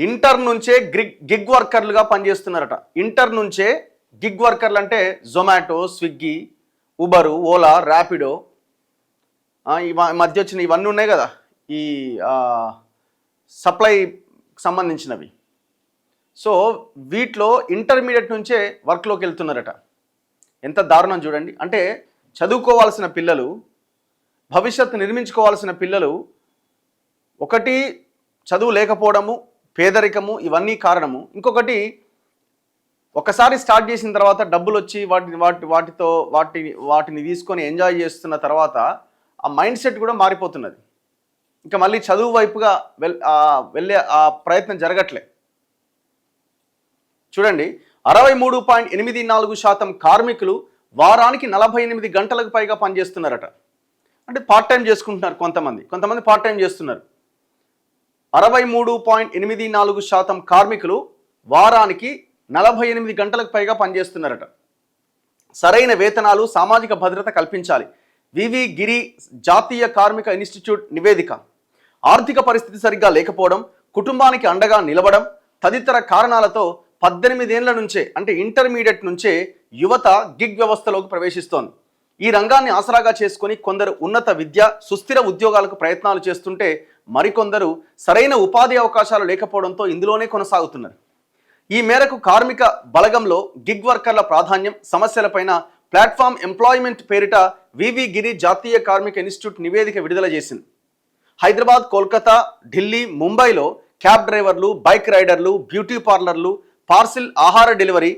Inter నుంచే gig వర్కర్లుగా పనిచేస్తున్నారట. Inter నుంచే gig వర్కర్లు అంటే జొమాటో, స్విగ్గీ, ఉబరు, ఓలా, ర్యాపిడో, మధ్య వచ్చిన ఇవన్నీ ఉన్నాయి కదా, ఈ సప్లై సంబంధించినవి. సో వీటిలో ఇంటర్మీడియట్ నుంచే వర్క్లోకి వెళ్తున్నారట. ఎంత దారుణం చూడండి. అంటే చదువుకోవాల్సిన పిల్లలు, భవిష్యత్తు నిర్మించుకోవాల్సిన పిల్లలు, ఒకటి చదువు లేకపోవడము, పేదరికము, ఇవన్నీ కారణము. ఇంకొకటి ఒకసారి స్టార్ట్ చేసిన తర్వాత డబ్బులు వచ్చి వాటిని తీసుకొని ఎంజాయ్ చేస్తున్న తర్వాత ఆ మైండ్ సెట్ కూడా మారిపోతున్నది. ఇంకా మళ్ళీ చదువు వైపుగా వెళ్ళే ఆ ప్రయత్నం జరగట్లే. చూడండి, 63.84% కార్మికులు వారానికి 48 గంటలకు పైగా పనిచేస్తున్నారట. అంటే పార్ట్ టైం చేసుకుంటున్నారు కొంతమంది పార్ట్ టైం చేస్తున్నారు. 63.84% కార్మికులు వారానికి 48 గంటలకు పైగా పనిచేస్తున్నారట. సరైన వేతనాలు, సామాజిక భద్రత కల్పించాలి. వివి గిరి జాతీయ కార్మిక ఇన్స్టిట్యూట్ నివేదిక. ఆర్థిక పరిస్థితి సరిగ్గా లేకపోవడం, కుటుంబానికి అండగా నిలవడం తదితర కారణాలతో 18 ఏళ్ల నుంచే, అంటే ఇంటర్మీడియట్ నుంచే యువత గిగ్ వ్యవస్థలోకి ప్రవేశిస్తోంది. ఈ రంగాన్ని ఆసరాగా చేసుకుని కొందరు ఉన్నత విద్య, సుస్థిర ఉద్యోగాలకు ప్రయత్నాలు చేస్తుంటే మరికొందరు సరైన ఉపాధి అవకాశాలు లేకపోవడంతో ఇందులోనే కొనసాగుతున్నారు. ఈ మేరకు కార్మిక బలగంలో గిగ్ వర్కర్ల ప్రాధాన్యం, సమస్యలపైన ప్లాట్ఫామ్ ఎంప్లాయ్మెంట్ పేరిట వివి గిరి జాతీయ కార్మిక ఇన్స్టిట్యూట్ నివేదిక విడుదల చేసింది. హైదరాబాద్, కోల్కతా, ఢిల్లీ, ముంబైలో క్యాబ్ డ్రైవర్లు, బైక్ రైడర్లు, బ్యూటీ పార్లర్లు, పార్సిల్ ఆహార డెలివరీ,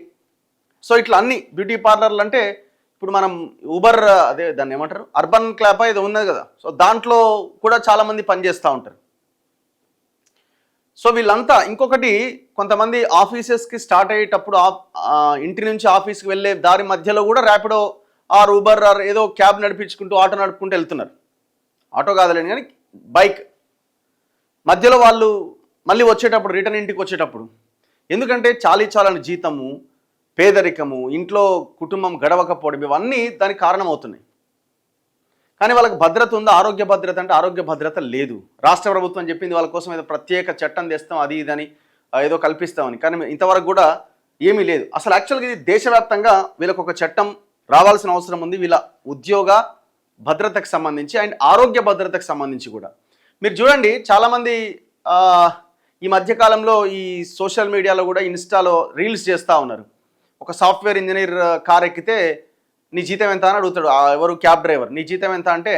సో ఇట్లా అన్ని బ్యూటీ పార్లర్లు అంటే ఇప్పుడు మనం ఊబర్, అదే దాన్ని ఏమంటారు, అర్బన్ క్లాప్ ఇది ఉన్నది కదా, సో దాంట్లో కూడా చాలామంది పనిచేస్తూ ఉంటారు. సో వీళ్ళంతా, ఇంకొకటి కొంతమంది ఆఫీసెస్కి స్టార్ట్ అయ్యేటప్పుడు ఇంటి నుంచి ఆఫీస్కి వెళ్ళే దారి మధ్యలో కూడా ర్యాపిడో ఆర్ ఊబర్ ఆర్ ఏదో క్యాబ్ నడిపించుకుంటూ, ఆటో నడుపుకుంటూ వెళ్తున్నారు. ఆటో కాదులేండి కానీ బైక్. మధ్యలో వాళ్ళు మళ్ళీ వచ్చేటప్పుడు, రిటర్న్ ఇంటికి వచ్చేటప్పుడు, ఎందుకంటే చాలని జీతము, పేదరికము, ఇంట్లో కుటుంబం గడవకపోవడం, ఇవన్నీ దానికి కారణమవుతున్నాయి. కానీ వాళ్ళకి భద్రత ఉందా? ఆరోగ్య భద్రత అంటే ఆరోగ్య భద్రత లేదు. రాష్ట్ర ప్రభుత్వం చెప్పింది వాళ్ళ కోసం ఏదో ప్రత్యేక చట్టం తెస్తాం, అది ఇదని ఏదో కల్పిస్తామని, కానీ ఇంతవరకు కూడా ఏమీ లేదు. అసలు యాక్చువల్గా ఇది దేశవ్యాప్తంగా వీళ్ళకు ఒక చట్టం రావాల్సిన అవసరం ఉంది, వీళ్ళ ఉద్యోగ భద్రతకు సంబంధించి అండ్ ఆరోగ్య భద్రతకు సంబంధించి కూడా. మీరు చూడండి, చాలామంది ఈ మధ్యకాలంలో ఈ సోషల్ మీడియాలో కూడా, ఇన్స్టాలో రీల్స్ చేస్తూ ఉన్నారు. ఒక సాఫ్ట్వేర్ ఇంజనీర్ కార్ ఎక్కితే నీ జీతం ఎంత అని అడుగుతాడు. ఎవరు? Cab driver. నీ జీతం ఎంత అంటే,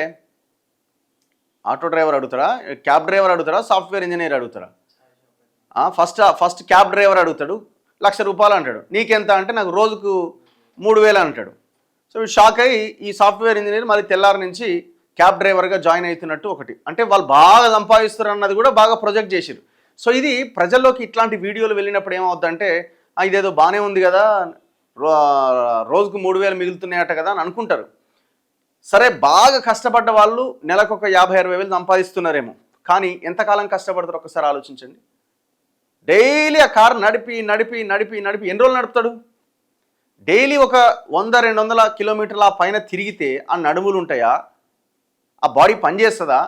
ఆటో డ్రైవర్ అడుగుతాడా, క్యాబ్ డ్రైవర్ అడుగుతాడా, సాఫ్ట్వేర్ ఇంజనీర్ అడుగుతాడా? ఫస్ట్ క్యాబ్ డ్రైవర్ అడుగుతాడు, ₹1,00,000 అంటాడు. నీకెంత అంటే నాకు రోజుకు 3,000 అంటాడు. సో షాక్ అయ్యి ఈ సాఫ్ట్వేర్ ఇంజనీర్ మళ్ళీ తెల్లారి నుంచి క్యాబ్ డ్రైవర్గా జాయిన్ అవుతున్నట్టు ఒకటి. అంటే వాళ్ళు బాగా సంపాదిస్తారు అన్నది కూడా బాగా ప్రొజెక్ట్ చేశారు. సో ఇది ప్రజల్లోకి ఇట్లాంటి వీడియోలు వెళ్ళినప్పుడు ఏమవుద్దంటే, ఇదేదో బాగానే ఉంది కదా, రోజుకు 3,000 మిగులుతున్నాయట కదా అని అనుకుంటారు. సరే, బాగా కష్టపడ్డ వాళ్ళు నెలకు ఒక 50-60 వేలు సంపాదిస్తున్నారేమో, కానీ ఎంతకాలం కష్టపడతారు ఒకసారి ఆలోచించండి. డైలీ ఆ కారు నడిపి ఎన్ని రోజులు నడుపుతాడు? డైలీ ఒక 100-200 కిలోమీటర్ల పైన తిరిగితే ఆ నడుములు ఉంటాయా? ఆ బాడీ పనిచేస్తుందా?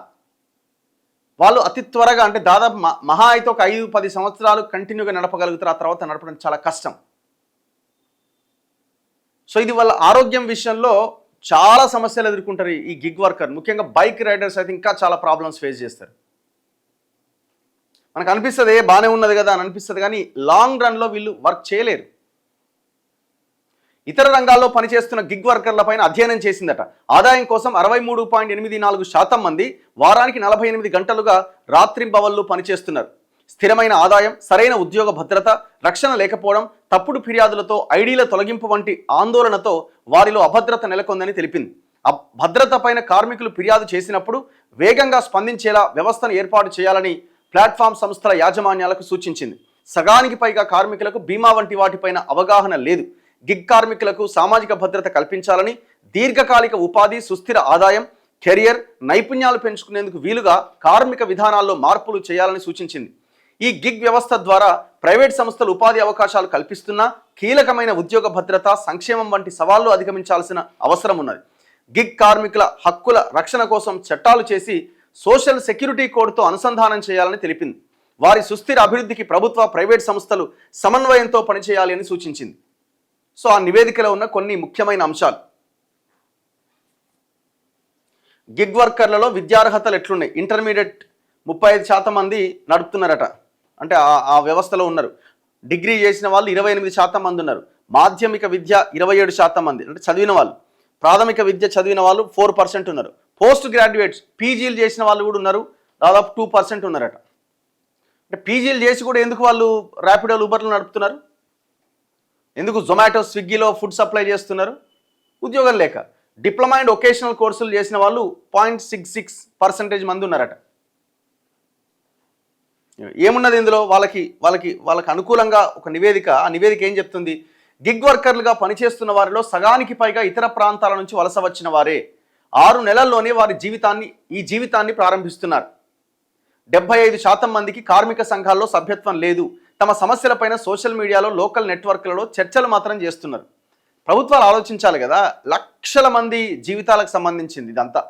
వాళ్ళు అతి త్వరగా, అంటే దాదాపు మహా అయితే ఒక 5-10 సంవత్సరాలు కంటిన్యూగా నడపగలుగుతారు. ఆ తర్వాత నడపడం చాలా కష్టం. సో ఇది వాళ్ళ ఆరోగ్యం విషయంలో చాలా సమస్యలు ఎదుర్కొంటారు ఈ గిగ్ వర్కర్. ముఖ్యంగా బైక్ రైడర్స్ అయితే ఇంకా చాలా ప్రాబ్లమ్స్ ఫేస్ చేస్తారు. మనకు అనిపిస్తుంది బాగానే ఉన్నది కదా అని అనిపిస్తుంది, కానీ లాంగ్ రన్లో వీళ్ళు వర్క్ చేయలేరు. ఇతర రంగాల్లో పనిచేస్తున్న గిగ్ వర్కర్ల పైన అధ్యయనం చేసిందట. ఆదాయం కోసం 63.84% మంది వారానికి 48 గంటలుగా రాత్రింబవళ్లు పనిచేస్తున్నారు. స్థిరమైన ఆదాయం, సరైన ఉద్యోగ భద్రత, రక్షణ లేకపోవడం, తప్పుడు ఫిర్యాదులతో ఐడీల తొలగింపు వంటి ఆందోళనతో వారిలో అభద్రత నెలకొందని తెలిపింది. భద్రత పైన కార్మికులు ఫిర్యాదు చేసినప్పుడు వేగంగా స్పందించేలా వ్యవస్థను ఏర్పాటు చేయాలని ప్లాట్ఫామ్ సంస్థల యాజమాన్యాలకు సూచించింది. సగానికి పైగా కార్మికులకు బీమా వంటి వాటిపైన అవగాహన లేదు. గిగ్ కార్మికులకు సామాజిక భద్రత కల్పించాలని, దీర్ఘకాలిక ఉపాధి, సుస్థిర ఆదాయం, కెరియర్, నైపుణ్యాలు పెంచుకునేందుకు వీలుగా కార్మిక విధానాల్లో మార్పులు చేయాలని సూచించింది. ఈ గిగ్ వ్యవస్థ ద్వారా ప్రైవేట్ సంస్థలు ఉపాధి అవకాశాలు కల్పిస్తున్నా కీలకమైన ఉద్యోగ భద్రత, సంక్షేమం వంటి సవాళ్లు అధిగమించాల్సిన అవసరం ఉన్నది. గిగ్ కార్మికుల హక్కుల రక్షణ కోసం చట్టాలు చేసి సోషల్ సెక్యూరిటీ కోడ్తో అనుసంధానం చేయాలని తెలిపింది. వారి సుస్థిర అభివృద్ధికి ప్రభుత్వ ప్రైవేట్ సంస్థలు సమన్వయంతో పనిచేయాలి అని సూచించింది. సో ఆ నివేదికలో ఉన్న కొన్ని ముఖ్యమైన అంశాలు. గిగ్ వర్కర్లలో విద్యార్హతలు ఎట్లున్నాయి? ఇంటర్మీడియట్ 35% మంది నడుపుతున్నారట, అంటే ఆ వ్యవస్థలో ఉన్నారు. డిగ్రీ చేసిన వాళ్ళు 28% మంది ఉన్నారు. మాధ్యమిక విద్య 27% మంది, అంటే చదివిన వాళ్ళు. ప్రాథమిక విద్య చదివిన వాళ్ళు 4% ఉన్నారు. పోస్ట్ గ్రాడ్యుయేట్స్ పీజీలు చేసిన వాళ్ళు కూడా ఉన్నారు, దాదాపు 2% ఉన్నారట. అంటే పీజీలు చేసి కూడా ఎందుకు వాళ్ళు ర్యాపిడో ఊబర్లు నడుపుతున్నారు? ఎందుకు జొమాటో స్విగ్గీలో ఫుడ్ సప్లై చేస్తున్నారు? ఉద్యోగం లేక. డిప్లొమా అండ్ వొకేషనల్ కోర్సులు చేసిన వాళ్ళు 0.66% మంది ఉన్నారట. ఏమున్నది ఇందులో? వాళ్ళకి అనుకూలంగా ఒక నివేదిక. ఆ నివేదిక ఏం చెప్తుంది? గిగ్ వర్కర్లుగా పనిచేస్తున్న వారిలో సగానికి పైగా ఇతర ప్రాంతాల నుంచి వలస వచ్చిన వారే. 6 నెలల్లోనే వారి జీవితాన్ని ప్రారంభిస్తున్నారు. 75% మందికి కార్మిక సంఘాల్లో సభ్యత్వం లేదు. తమ సమస్యలపైన సోషల్ మీడియాలో, లోకల్ నెట్వర్క్లలో చర్చలు మాత్రం చేస్తున్నారు. ప్రభుత్వాలు ఆలోచించాలి కదా, లక్షల మంది జీవితాలకు సంబంధించింది ఇదంతా.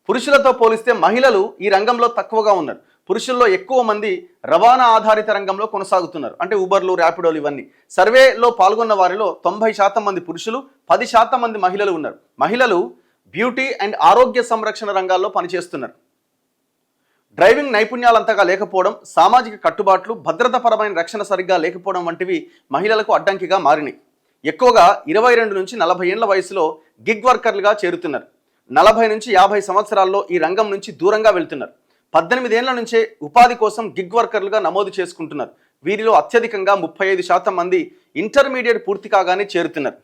పురుషులతో పోలిస్తే మహిళలు ఈ రంగంలో తక్కువగా ఉన్నారు. పురుషుల్లో ఎక్కువ మంది రవాణా ఆధారిత రంగంలో కొనసాగుతున్నారు, అంటే ఊబర్లు, ర్యాపిడోలు ఇవన్నీ. సర్వేలో పాల్గొన్న వారిలో 90% మంది పురుషులు, 10% మంది మహిళలు ఉన్నారు. మహిళలు బ్యూటీ అండ్ ఆరోగ్య సంరక్షణ రంగాల్లో పనిచేస్తున్నారు. డ్రైవింగ్ నైపుణ్యాలు అంతగా లేకపోవడం, సామాజిక కట్టుబాట్లు, భద్రతాపరమైన రక్షణ సరిగ్గా లేకపోవడం వంటివి మహిళలకు అడ్డంకిగా మారినాయి. ఎక్కువగా 22 నుంచి 40 ఏళ్ల వయసులో గిగ్ వర్కర్లుగా చేరుతున్నారు. 40 నుంచి 50 సంవత్సరాల్లో ఈ రంగం నుంచి దూరంగా వెళ్తున్నారు. 18 ఏళ్ల నుంచే ఉపాధి కోసం గిగ్ వర్కర్లుగా నమోదు చేసుకుంటున్నారు. వీరిలో అత్యధికంగా 35% మంది ఇంటర్మీడియట్ పూర్తి కాగానే చేరుతున్నారు.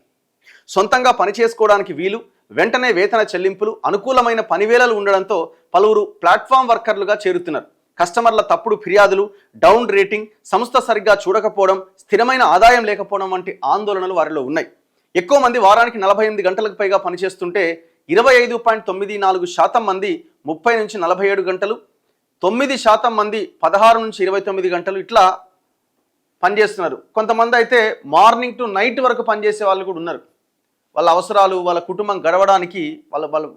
సొంతంగా పనిచేసుకోవడానికి వీలు, వెంటనే వేతన చెల్లింపులు, అనుకూలమైన పనివేళలు ఉండడంతో పలువురు ప్లాట్ఫామ్ వర్కర్లుగా చేరుతున్నారు. కస్టమర్ల తప్పుడు ఫిర్యాదులు, డౌన్ రేటింగ్, సంస్థ సరిగ్గా చూడకపోవడం, స్థిరమైన ఆదాయం లేకపోవడం వంటి ఆందోళనలు వారిలో ఉన్నాయి. ఎక్కువ మంది వారానికి 48 గంటలకు పైగా పనిచేస్తుంటే 25.94% మంది 30 నుంచి 47 గంటలు, 9% మంది 16 నుంచి 29 గంటలు ఇట్లా పనిచేస్తున్నారు. కొంతమంది అయితే మార్నింగ్ టు నైట్ వరకు పనిచేసే వాళ్ళు కూడా ఉన్నారు. వాళ్ళ అవసరాలు, వాళ్ళ కుటుంబం గడవడానికి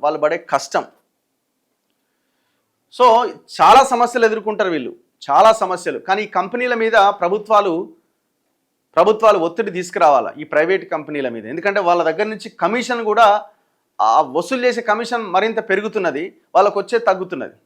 వాళ్ళు పడే కష్టం. సో చాలా సమస్యలు ఎదుర్కొంటారు వీళ్ళు, చాలా సమస్యలు. కానీ ఈ కంపెనీల మీద ప్రభుత్వాలు ఒత్తిడి తీసుకురావాలా, ఈ ప్రైవేట్ కంపెనీల మీద. ఎందుకంటే వాళ్ళ దగ్గర నుంచి కమిషన్ కూడా, వసూలు చేసే కమిషన్ మరింత పెరుగుతున్నది, వాళ్ళకు వచ్చే తగ్గుతున్నది.